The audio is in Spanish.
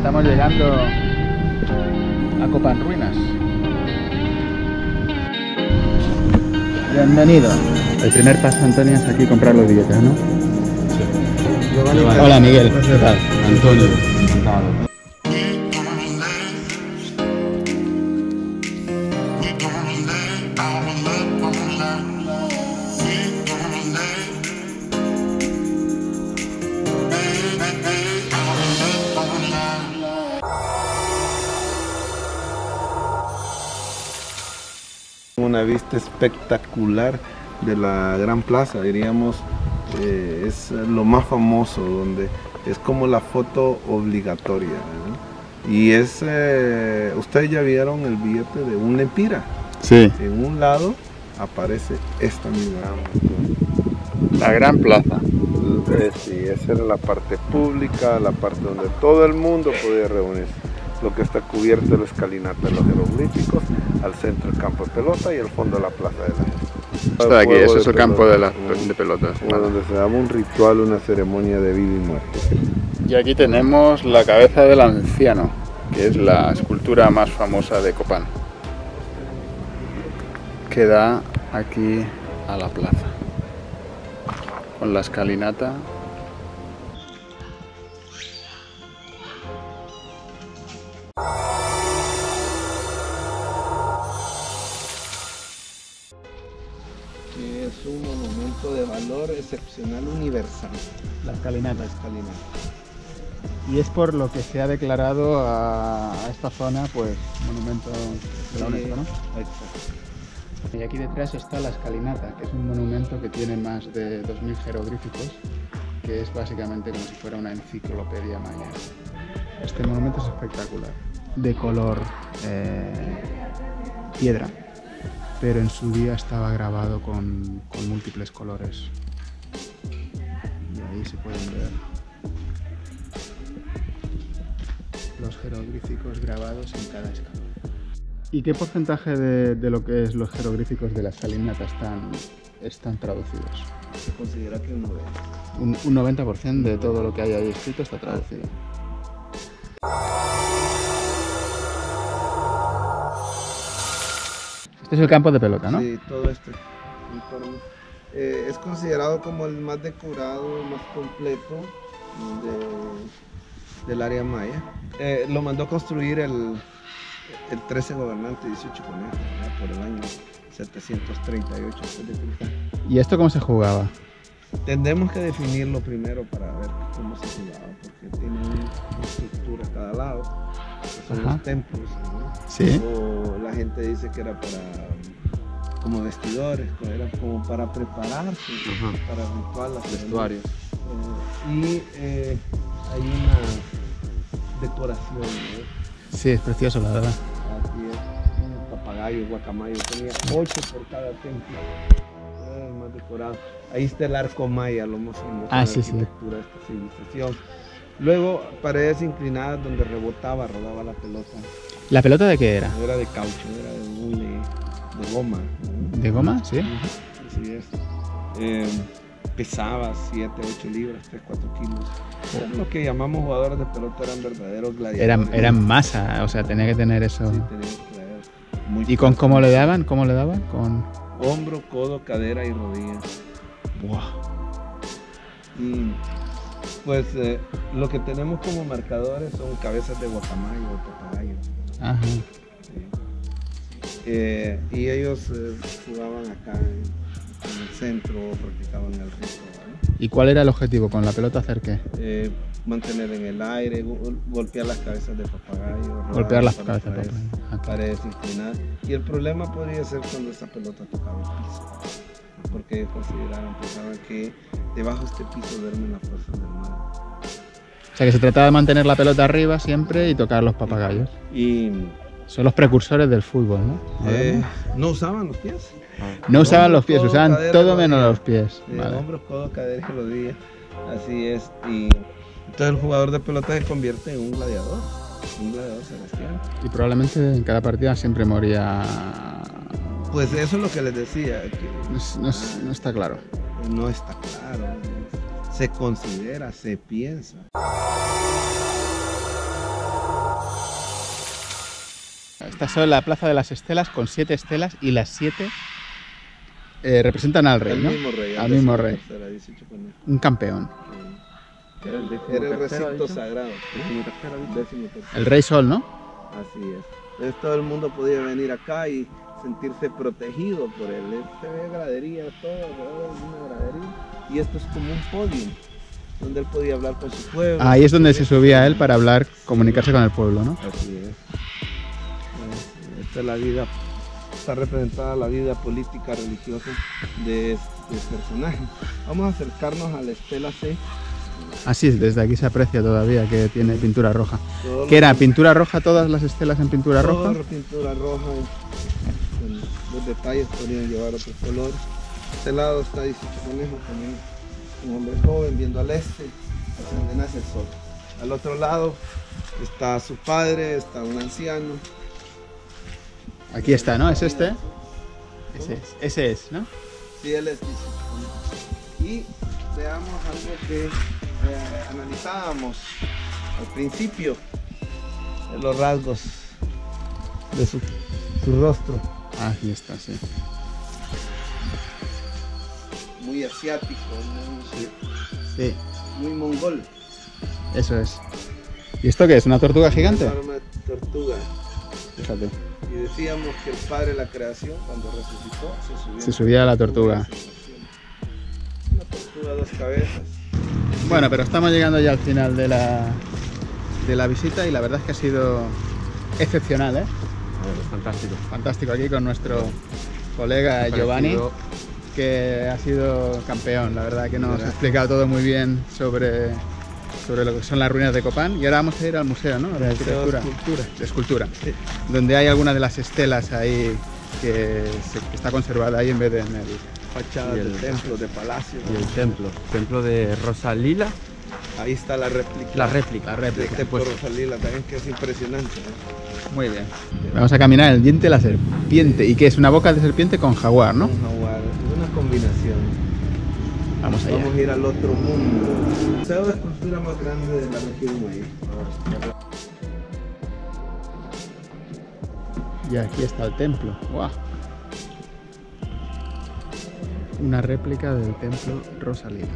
Estamos llegando a Copán Ruinas. Bienvenido. El primer paso, Antonio, es aquí comprar los billetes, ¿no? Sí. Hola, Miguel. ¿Qué tal? Antonio. Una vista espectacular de la Gran Plaza, diríamos, es lo más famoso, donde es como la foto obligatoria, ¿no? Y es, ustedes ya vieron el billete de un lempira. Sí. En un lado aparece esta misma. La Gran Plaza. Sí, esa era la parte pública, la parte donde todo el mundo podía reunirse. Lo que está cubierto es la escalinata de los jeroglíficos, al centro el campo de pelota y al fondo la plaza de la gente. Esto de aquí, eso es el campo de pelotas. Donde se daba un ritual, una ceremonia de vida y muerte. Y aquí tenemos la cabeza del anciano, que es la escultura más famosa de Copán, que da aquí a la plaza, con la escalinata. Que es un monumento de valor excepcional universal. La escalinata. La escalinata. Y es por lo que se ha declarado a esta zona pues monumento de la UNESCO, ¿no? Exacto. Y aquí detrás está la escalinata, que es un monumento que tiene más de 2000 jeroglíficos, que es básicamente como si fuera una enciclopedia maya. Este monumento es espectacular, de color piedra, pero en su día estaba grabado con múltiples colores. Y ahí se pueden ver los jeroglíficos grabados en cada escalón. ¿Y qué porcentaje de lo que es los jeroglíficos de la escalinata están traducidos? Se considera que Un 90% de todo lo que hay ahí escrito está traducido. Este es el campo de pelota, ¿no? Sí, todo este entorno. Es considerado como el más decorado, más completo del área maya. Lo mandó construir el 13 gobernante 18 conejos, ¿no? Por el año 738 después de Cristo. ¿Y esto cómo se jugaba? Tendremos que definirlo primero para ver cómo se jugaba, porque tiene una estructura a cada lado, que son los templos, ¿no? Sí. O la gente dice que era como vestidores, era como para prepararse para rituales, vestuarios. Y hay una decoración, ¿no? Sí, es precioso, la verdad. Aquí es papagayo, guacamayo, tenía 8 por cada templo. Era el más decorado. Ahí está el arco maya, lo más famoso de la arquitectura de esta civilización. Luego paredes inclinadas donde rodaba la pelota. ¿La pelota de qué era? Era de caucho, era de goma, ¿no? ¿De goma? Sí. Así es. Pesaba 7, 8 libras, 3, 4 kilos. Lo que llamamos jugadores de pelota eran verdaderos gladiadores. Eran masa, o sea, tenía que tener eso. Sí, tenía que tener muy ¿Y con cómo le daban? ¿Cómo le daban? Con hombro, codo, cadera y rodilla. Buah. Y pues lo que tenemos como marcadores son cabezas de guacamayo o papagayo. Ajá. Y ellos jugaban acá en el centro, practicaban el rito, ¿no? ¿Y cuál era el objetivo? ¿Con la pelota hacer qué? Mantener en el aire, golpear las cabezas de papagayo. Golpear las cabezas de papagayo. Paredes inclinadas. Y el problema podría ser cuando esta pelota tocaba el piso, porque ellos pensaban que debajo de este piso duermen las fuerzas del mal. O sea que se trataba de mantener la pelota arriba siempre y tocar los papagayos. Y son los precursores del fútbol, ¿no? No usaban los pies. No usaban los pies, usaban cadera, todo rodilla. menos los pies. Vale. Hombros, codos, cadera y rodilla. Así es. Y entonces el jugador de pelota se convierte en un gladiador celestial. Y probablemente en cada partida siempre moría. Pues eso es lo que les decía. Que no está claro. No está claro. Se considera, se piensa. Esta es la Plaza de las Estelas con 7 estelas y las 7 representan al rey, ¿no? Al mismo rey. Al mismo rey. 18 conejos. Un campeón. Era el recinto sagrado. 13º. El rey Sol, ¿no? Así es. Entonces todo el mundo podía venir acá y sentirse protegido por él. Se ve gradería, todo alrededor de una gradería. Y esto es como un podio donde él podía hablar con su pueblo. Ahí es donde se subía él para hablar, comunicarse con el pueblo, ¿no? Así es. Esta es la vida, está representada la vida política, religiosa de este personaje. Vamos a acercarnos a la estela C. Así es, desde aquí se aprecia todavía que tiene pintura roja. ¿Qué era? ¿Pintura roja? ¿Todas las estelas en pintura roja? Toda pintura roja, con los detalles podrían llevar otros colores. Este lado está 18 conejos, también un hombre joven viendo al este, hacia donde nace el sol. Al otro lado está su padre, está un anciano. Aquí está, ¿no? ¿Es este? Ese es, ¿no? Sí, él es 18 conejos. Y veamos algo que analizábamos al principio, de los rasgos de su rostro. Aquí está, sí. Muy asiático, Sí, muy mongol. eso es. ¿Y esto qué es? ¿Una tortuga gigante? Una tortuga. Fíjate. Y decíamos que el padre de la creación, cuando resucitó, Se subía a la tortuga. Una tortuga a 2 cabezas. Bueno, pero estamos llegando ya al final de la visita y la verdad es que ha sido excepcional, ¿eh? Fantástico. Fantástico aquí con nuestro colega Giovanni, que ha sido campeón. La verdad que nos ha explicado todo muy bien sobre lo que son las ruinas de Copán. Y ahora vamos a ir al museo, ¿no? De arquitectura. De escultura. Sí. Donde hay alguna de las estelas ahí que está conservada ahí en vez de en el... Fachada del templo, de palacio. Y el templo de Rosalila. Ahí está la réplica. La réplica. Del templo de Rosalila también, que es impresionante, ¿no? Muy bien. Vamos a caminar el diente de la serpiente. ¿Y qué es? Una boca de serpiente con jaguar, ¿no? Un jaguar, es una combinación. Vamos allá. Vamos a ir al otro mundo. El museo de escultura más grande de la región ahí. Y aquí está el templo. ¡Guau! Una réplica del templo Rosalila.